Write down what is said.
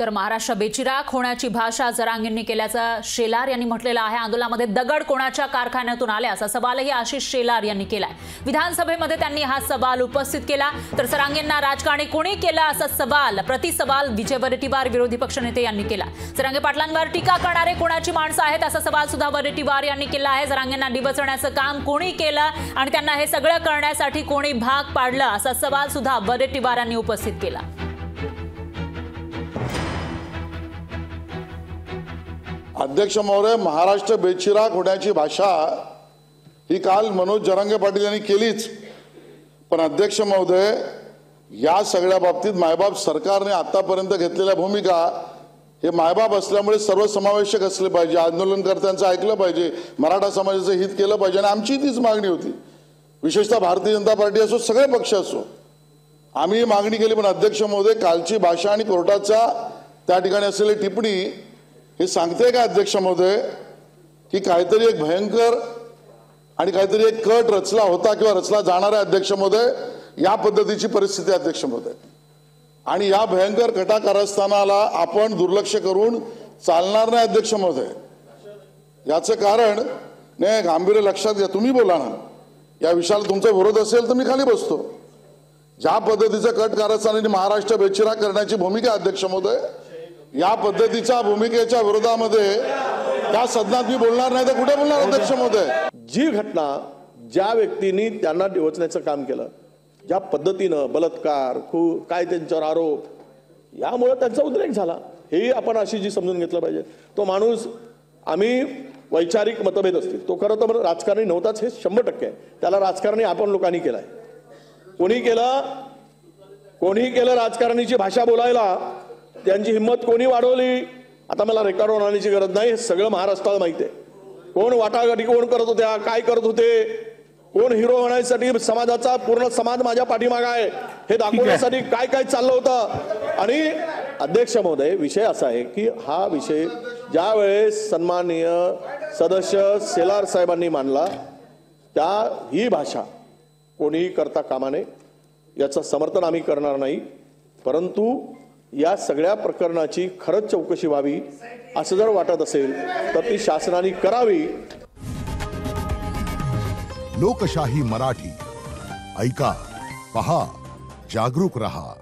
तर महाराष्ट्र बेचिराख होण्याची भाषा जरांगेंनी केल्याचा शेलार यांनी म्हटलेला आहे। आंदोलनामध्ये दगड कोणाच्या कारखान्यातून आले असा सवालही आशिष शेलार यांनी केलाय। विधानसभेमध्ये त्यांनी हा सवाल उपस्थित केला। तर जरांगेंना राजकारणी कोणी केला असा सवाल प्रतिसवाल विजय वडेट्टीवार विरोधी पक्षनेते यांनी केला। जरांगे पाटलांवर टीका करणारे कोणाची माणसं आहेत असा सवाल सुद्धा वडेट्टीवार यांनी केला आहे। जरांगेंना डिवचण्याचं काम कोणी केलं आणि त्यांना हे सगळं करण्यासाठी कोणी भाग पाडलं असा सवाल सुद्धा वडेट्टीवार यांनी उपस्थित केला। अध्यक्ष महोदय, महाराष्ट्र बेचिराख होण्याची भाषा ही काल मनोज जरांगे पाटील यांनी केलीच, पण अध्यक्ष महोदय या सगळ्या बाबतीत मायबाप सरकारने आतापर्यंत घेतलेल्या भूमिका हे मायबाप असल्यामुळे सर्वसमावेशक असले पाहिजे, आंदोलनकर्त्यांचं ऐकलं पाहिजे, मराठा समाजाचं हित केलं पाहिजे आणि आमची तीच मागणी होती। विशेषतः भारतीय जनता पार्टी असो, सगळे पक्ष असो, आम्ही मागणी केली। पण अध्यक्ष महोदय कालची भाषा आणि कोर्टाचा त्या ठिकाणी असलेली टिप्पणी हे सांगते का अध्यक्ष महोदय की काहीतरी एक भयंकर आणि काहीतरी एक कट रचला होता किंवा रचला जाणार आहे अध्यक्ष महोदय, या पद्धतीची परिस्थिती अध्यक्ष महोदय। आणि या भयंकर कटा कारस्थानाला आपण दुर्लक्ष करून चालणार नाही अध्यक्ष महोदय। याचं कारण नाही, गांभीर्य लक्षात घ्या, तुम्ही बोला ना, या विषयाला तुमचा विरोध असेल तर मी खाली बसतो। ज्या पद्धतीचं कट कारस्थानाने महाराष्ट्र बेचिराख करण्याची भूमिका अध्यक्ष महोदय, या पद्धतीच्या भूमिकेच्या विरोधामध्ये त्या सदनात मी बोलणार नाही तर कुठे बोलणार अध्यक्ष महोदय। जी घटना ज्या व्यक्तींनी त्यांना डिवचण्याचं काम केलं, ज्या पद्धतीनं बलात्कार काय त्यांच्यावर आरोप, यामुळे त्यांचा उद्रेक झाला, हे आपण अशी जी समजून घेतलं पाहिजे। तो माणूस, आम्ही वैचारिक मतभेद असतील, तो खरं तर राजकारणी नव्हताच हे 100% आहे। त्याला राजकारणी आपण लोकांनी केलाय। कोणी केलं राजकारणाची भाषा बोलायला, त्यांची हिंमत कोणी वाढवली, आता मला रेकॉर्ड होण्याची गरज नाही, हे सगळं महाराष्ट्राला माहिती आहे। कोण वाटाघाटी कोण करत होत्या, काय करत होते, कोण हिरो होण्यासाठी समाजाचा पूर्ण समाज माझ्या पाठीमागे आहे हे दाखवण्यासाठी काय काय चाललं होतं। आणि अध्यक्ष महोदय, विषय असा आहे की हा विषय ज्या वेळेस सन्माननीय सदस्य शेलार साहेबांनी मांडला, ही भाषा कोणीही करता कामा नये, याचं समर्थन आम्ही करणार नाही। परंतु या सगळ्या प्रकरणाची खरंच चौकशी व्हावी असं जर वाटत असेल तर ती शासनाने करावी। लोकशाही मराठी ऐका, पहा, जागरूक रहा।